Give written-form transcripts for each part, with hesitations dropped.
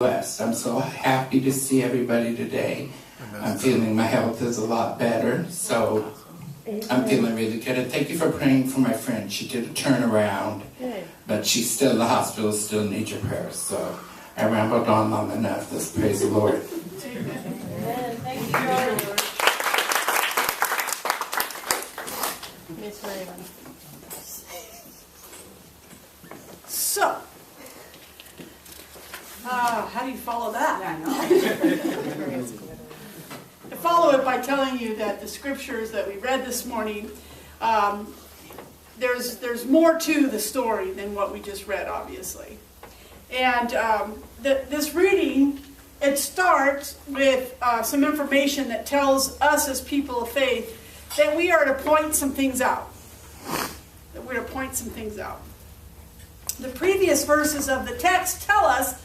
Blessed. I'm so happy to see everybody today. I'm feeling my health is a lot better, so I'm feeling really good. And thank you for praying for my friend. She did a turnaround, but she's still in the hospital, still needs your prayers. So I rambled on long enough. Let's praise the Lord. Amen. Thank you, Lord. Miss Raven. So, how do you follow that? I follow it by telling you that the scriptures that we read this morning, there's more to the story than what we just read, obviously. And this reading, it starts with some information that tells us as people of faith that we are to point some things out. That we're to point some things out. The previous verses of the text tell us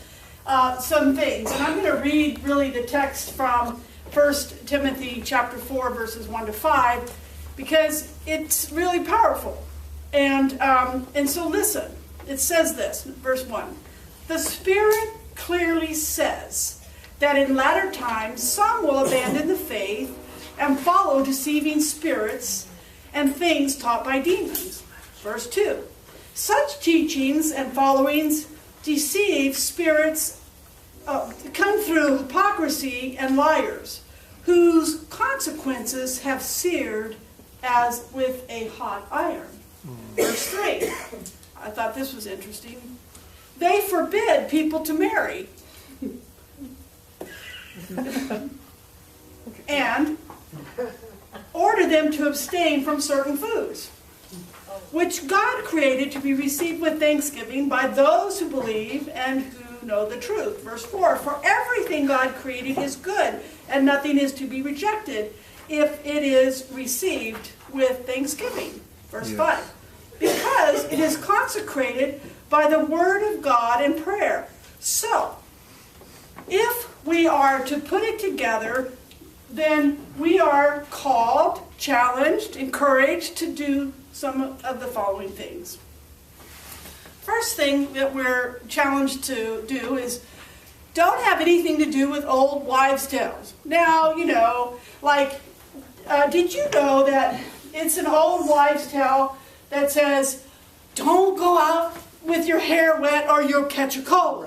some things. And I'm going to read really the text from 1 Timothy chapter 4, verses 1 to 5, because it's really powerful. And so listen. It says this, verse 1. The Spirit clearly says that in latter times some will abandon the faith and follow deceiving spirits and things taught by demons. Verse 2. Such teachings and followings deceive spirits, come through hypocrisy and liars, whose consequences have seared as with a hot iron. Verse 3. I thought this was interesting. They forbid people to marry. And order them to abstain from certain foods, which God created to be received with thanksgiving by those who believe and who know the truth. Verse 4, for everything God created is good, and nothing is to be rejected if it is received with thanksgiving. Verse 5, because it is consecrated by the word of God and prayer. So, if we are to put it together, then we are called, challenged, encouraged to do some of the following things. First thing that we're challenged to do is don't have anything to do with old wives' tales. Now, did you know that it's an old wives' tale that says, don't go out with your hair wet or you'll catch a cold?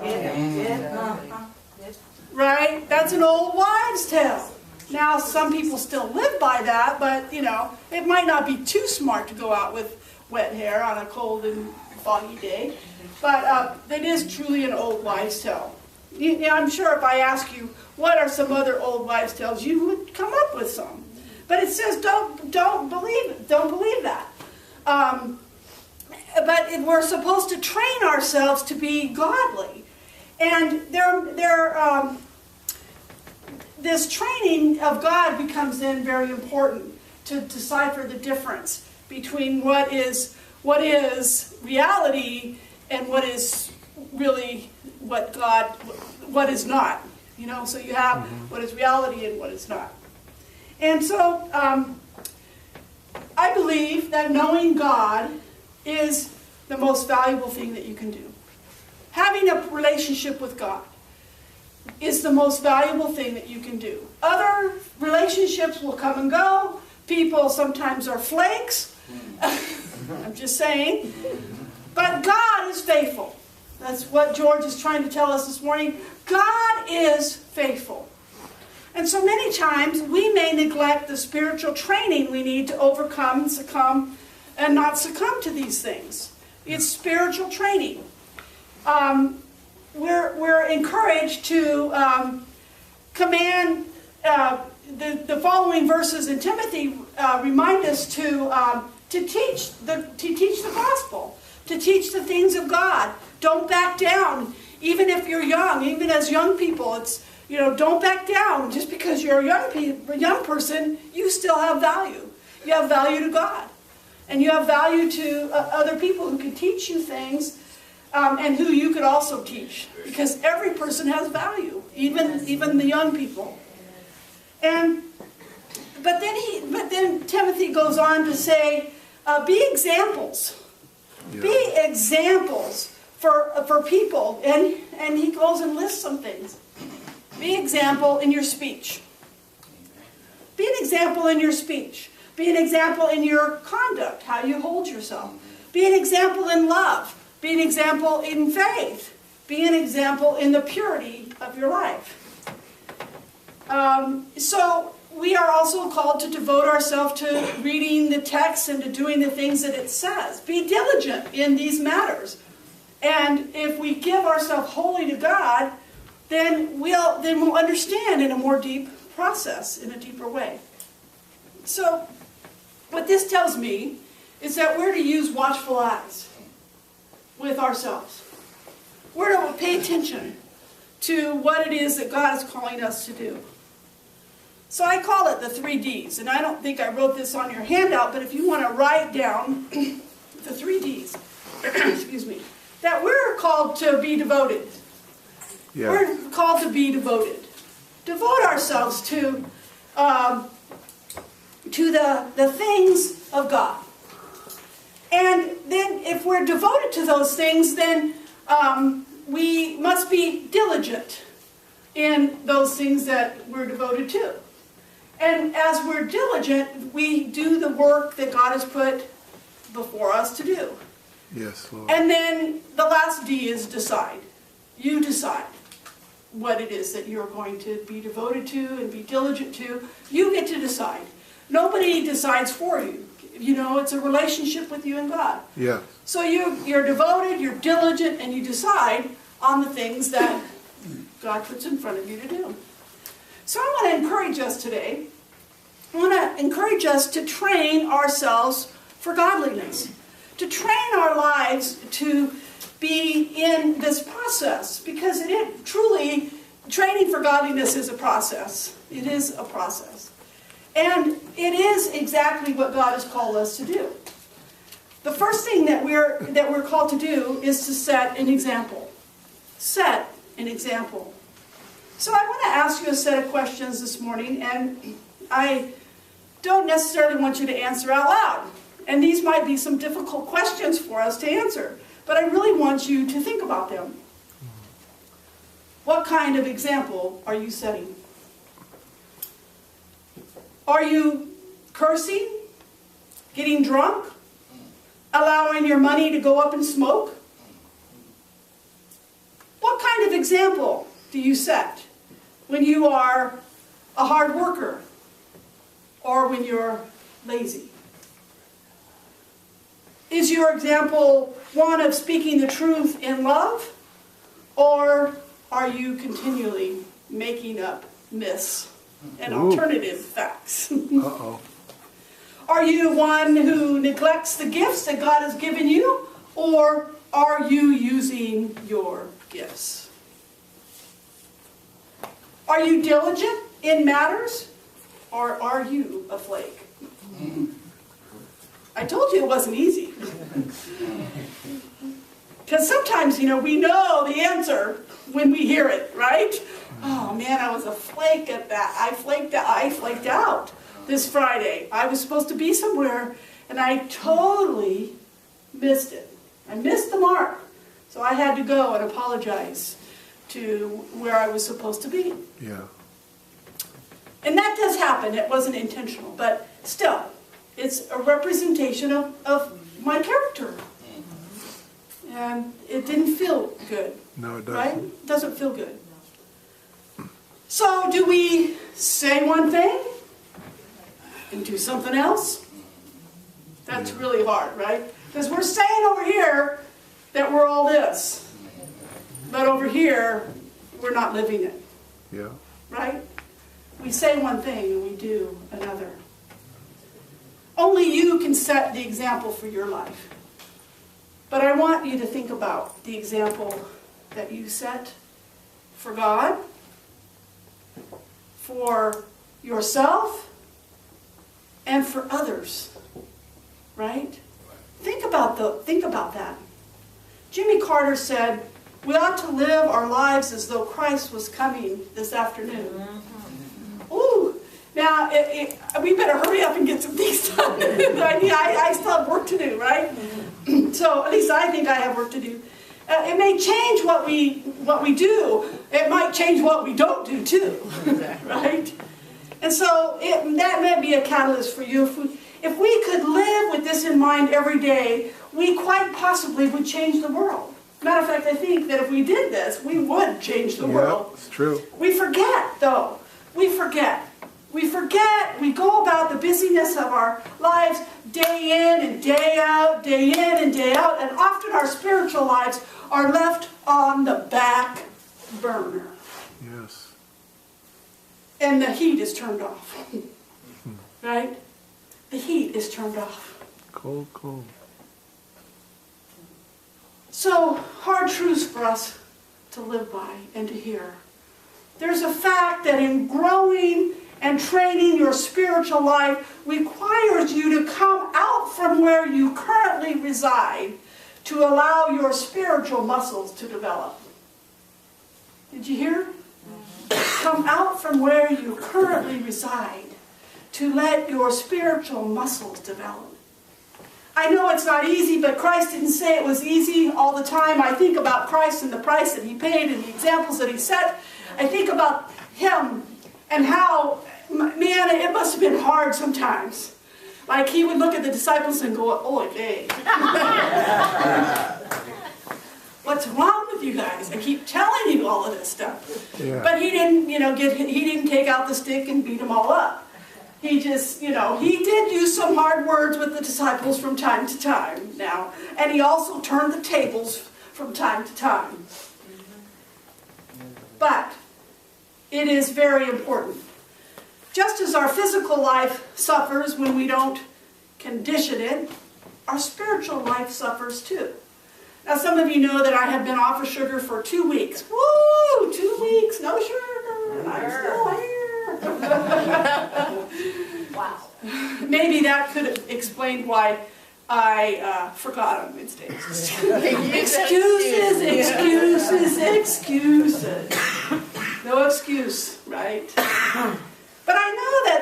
Right? That's an old wives' tale. Now, some people still live by that, but, it might not be too smart to go out with wet hair on a cold and foggy day. But it is truly an old wives' tale. I'm sure if I ask you, what are some other old wives' tales, you would come up with some. But it says, don't believe that. But we're supposed to train ourselves to be godly. And this training of God becomes then very important to decipher the difference between what is reality and what is really what is not. So you have what is reality and what is not. And so I believe that knowing God is the most valuable thing that you can do. Having a relationship with God is the most valuable thing that you can do. Other relationships will come and go. People sometimes are flakes. I'm just saying. But God is faithful. That's what George is trying to tell us this morning. God is faithful. And so many times we may neglect the spiritual training we need to overcome and succumb and not succumb to these things. It's spiritual training. We're encouraged to command the following verses in Timothy remind us to teach the gospel, to teach the things of God. Don't back down, even if you're young, even as young people. It's don't back down just because you're a young person. You still have value. You have value to God, and you have value to other people who can teach you things. And who you could also teach, because every person has value, even the young people. But then Timothy goes on to say, be examples. Yeah. Be examples for for people, and he goes and lists some things. Be an example in your speech. Be an example in your speech. Be an example in your conduct, how you hold yourself. Be an example in love. Be an example in faith. Be an example in the purity of your life. So we are also called to devote ourselves to reading the text and to doing the things that it says. Be diligent in these matters. And if we give ourselves wholly to God, then we'll understand in a more deep process, in a deeper way. So what this tells me is that we're to use watchful eyes with ourselves. We're to pay attention to what it is that God is calling us to do. So I call it the 3 Ds, and I don't think I wrote this on your handout, but if you want to write down the 3 Ds, excuse me, that we're called to be devoted. Yeah. We're called to be devoted. Devote ourselves to the things of God. And then if we're devoted to those things, then we must be diligent in those things that we're devoted to. And as we're diligent, we do the work that God has put before us to do. Yes, Lord. And then the last D is decide. You decide what it is that you're going to be devoted to and be diligent to. You get to decide. Nobody decides for you. You know, it's a relationship with you and God. Yeah. So you're devoted, you're diligent, and you decide on the things that God puts in front of you to do. So I want to encourage us today. I want to encourage us to train ourselves for godliness. To train our lives to be in this process. Because it truly, training for godliness is a process. It is a process. And it is exactly what God has called us to do. The first thing that we're called to do is to set an example. Set an example. So I want to ask you a set of questions this morning, and I don't necessarily want you to answer out loud. And these might be some difficult questions for us to answer, but I really want you to think about them. What kind of example are you setting? Are you cursing? Getting drunk? Allowing your money to go up in smoke? What kind of example do you set when you are a hard worker or when you're lazy? Is your example one of speaking the truth in love, or are you continually making up myths and alternative facts? Uh-oh. Are you one who neglects the gifts that God has given you, or are you using your gifts? Are you diligent in matters, or are you a flake? I told you it wasn't easy. Because sometimes, we know the answer when we hear it, right? Oh man, I was a flake at that. I flaked out this Friday. I was supposed to be somewhere, and I totally missed it. I missed the mark. So I had to go and apologize to where I was supposed to be. Yeah. And that does happen. It wasn't intentional, but still, it's a representation of my character. And it didn't feel good. No, it doesn't. Right? It doesn't feel good. So do we say one thing and do something else? That's really hard, right? Because we're saying over here that we're all this. But over here, we're not living it. Yeah. Right? We say one thing and we do another. Only you can set the example for your life. But I want you to think about the example that you set for God, for yourself, and for others. Right? Think about that. Jimmy Carter said, we ought to live our lives as though Christ was coming this afternoon. Ooh, now we better hurry up and get some things done. I still have work to do, right? So at least I think I have work to do. It may change what we do. It might change what we don't do too, right? And so that may be a catalyst for you. If we could live with this in mind every day, we quite possibly would change the world. Matter of fact, I think that if we did this, we would change the world. Yeah, it's true. We forget, though. We forget. We forget. We go about the busyness of our lives day in and day out, day in and day out, and often our spiritual lives are left on the back burner. Yes. And the heat is turned off. Right? The heat is turned off. Cold, cold. So, hard truths for us to live by and to hear. There's a fact that in growing and training your spiritual life requires you to come out from where you currently reside to allow your spiritual muscles to develop. Did you hear? Come out from where you currently reside to let your spiritual muscles develop. I know it's not easy, but Christ didn't say it was easy all the time. I think about Christ and the price that he paid and the examples that he set. I think about him and how, man, it must have been hard sometimes. Like he would look at the disciples and go, "Oh, hey. What's wrong with you guys? I keep telling you all of this stuff." Yeah. But he didn't, he didn't take out the stick and beat them all up. He just, he did use some hard words with the disciples from time to time now. And he also turned the tables from time to time. But it is very important. Just as our physical life suffers when we don't condition it, our spiritual life suffers too. Now some of you know that I have been off of sugar for 2 weeks. Woo! 2 weeks, no sugar, and I'm still here. Wow. Maybe that could have explained why I forgot on Wednesdays. Excuses. No excuse, right? But I know that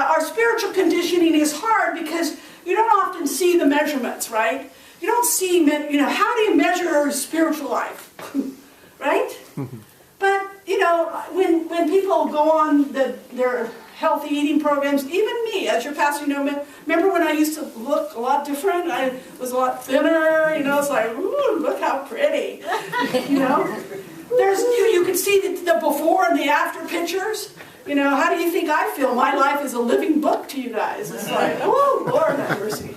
our spiritual conditioning is hard because you don't often see the measurements, right? You don't see, how do you measure your spiritual life, right? But, when people go on their healthy eating programs, even me, as your pastor, remember when I used to look a lot different? I was a lot thinner, it's like, ooh, look how pretty, you can see the before and the after pictures. How do you think I feel? My life is a living book to you guys. It's like, oh, Lord have mercy.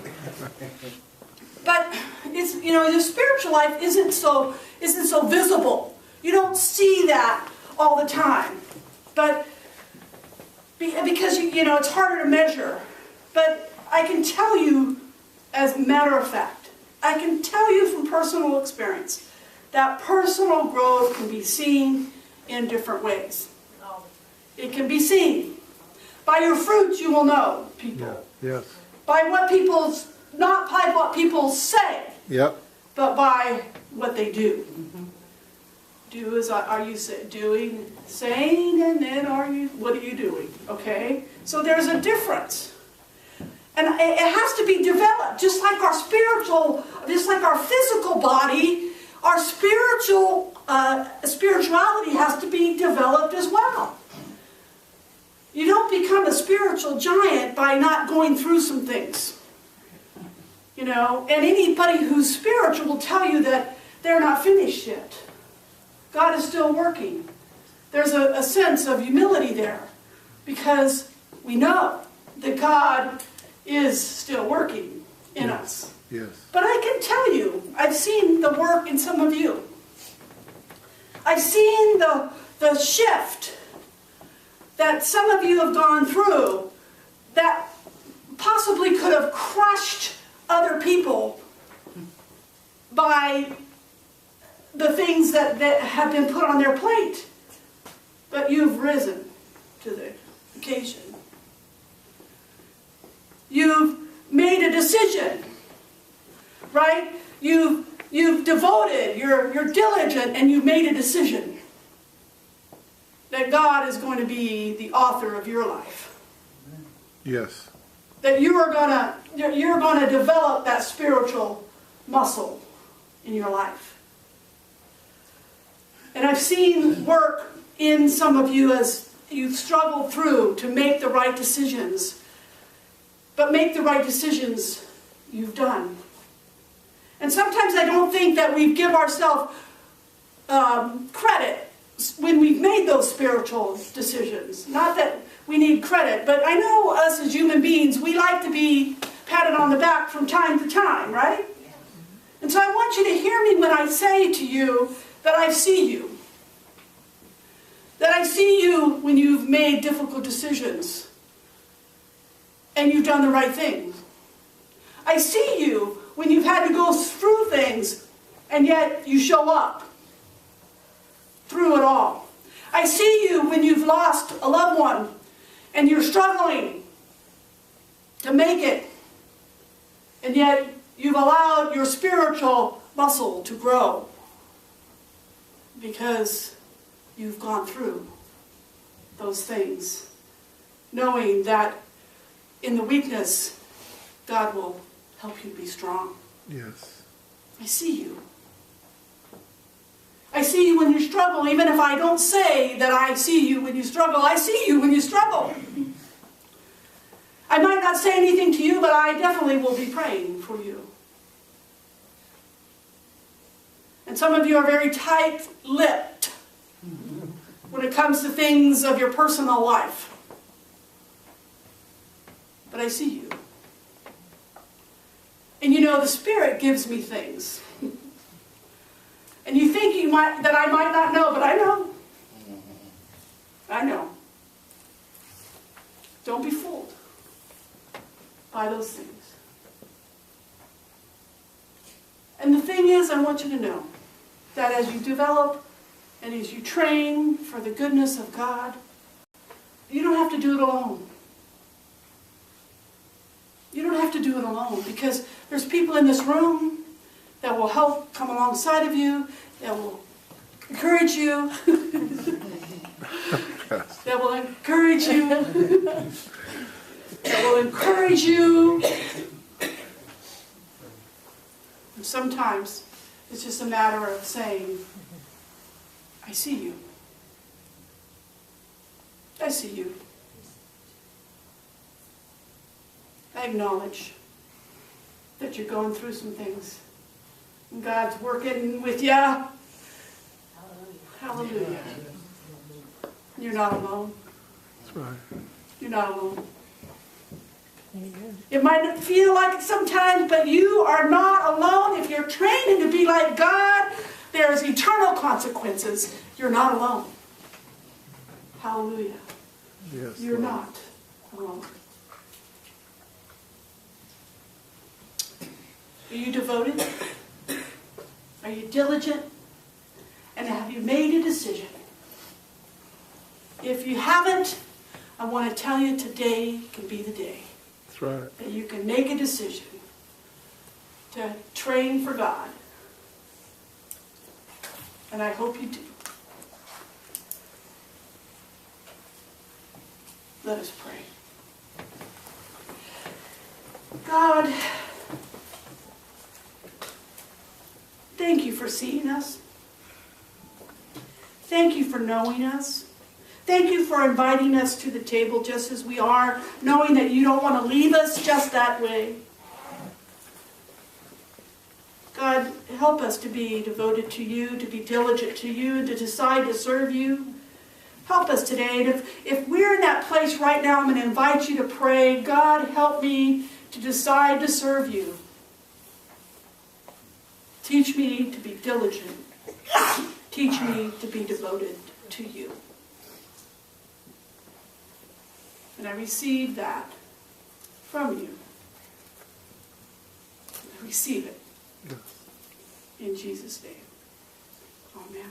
But it's, the spiritual life isn't so visible. You don't see that all the time. But because it's harder to measure. But I can tell you, as a matter of fact, I can tell you from personal experience that personal growth can be seen in different ways. It can be seen. By your fruits you will know people. Yeah. Yes. By not by what people say, Yep. but by what they do. Do is, are you doing, saying, and then what are you doing? Okay? So there's a difference. And it has to be developed, just like our physical body, our spirituality has to be developed as well. You don't become a spiritual giant by not going through some things. And anybody who's spiritual will tell you that they're not finished yet. God is still working. There's a sense of humility there because we know that God is still working in us. Yes. But I can tell you, I've seen the work in some of you. I've seen the shift that some of you have gone through that possibly could have crushed other people by the things that have been put on their plate. But you've risen to the occasion. You've made a decision, right? You've devoted, you're diligent, and you've made a decision that God is going to be the author of your life. Yes. That you're gonna develop that spiritual muscle in your life. And I've seen work in some of you as you've struggled through to make the right decisions. But make the right decisions you've done. And sometimes I don't think that we give ourselves credit when we've made those spiritual decisions. Not that we need credit, but I know us as human beings, we like to be patted on the back from time to time, right? And so I want you to hear me when I say to you that I see you. That I see you when you've made difficult decisions and you've done the right thing. I see you when you've had to go through things and yet you show up through it all. I see you when you've lost a loved one and you're struggling to make it, and yet you've allowed your spiritual muscle to grow because you've gone through those things, knowing that in the weakness, God will help you be strong. Yes. I see you. I see you when you struggle, even if I don't say that I see you when you struggle. I see you when you struggle. I might not say anything to you, but I definitely will be praying for you. And some of you are very tight-lipped when it comes to things of your personal life. But I see you. And you know, the Spirit gives me things. And you think that I might not know, but I know. I know. Don't be fooled by those things. And the thing is, I want you to know that as you develop and as you train for the goodness of God, you don't have to do it alone. You don't have to do it alone, because there's people in this room that will help come alongside of you, that will encourage you, that will encourage you, that will encourage you. And sometimes it's just a matter of saying, I see you. I see you. I acknowledge that you're going through some things. And God's working with you. Hallelujah. Hallelujah. You're not alone. That's right. You're not alone. It might feel like it sometimes, but you are not alone. If you're training to be like God, there's eternal consequences. You're not alone. Hallelujah. Yes. You're Lord. not alone. Are you devoted? Are you diligent? And have you made a decision? If you haven't, I want to tell you today can be the day. That's right. That you can make a decision to train for God. And I hope you do. Let us pray. God, thank you for seeing us. Thank you for knowing us. Thank you for inviting us to the table just as we are, knowing that you don't want to leave us just that way. God, help us to be devoted to you, to be diligent to you, to decide to serve you. Help us today. And if we're in that place right now, I'm going to invite you to pray, God, help me to decide to serve you. Teach me to be diligent. Teach me to be devoted to you. And I receive that from you. I receive it. Yes. In Jesus' name. Amen.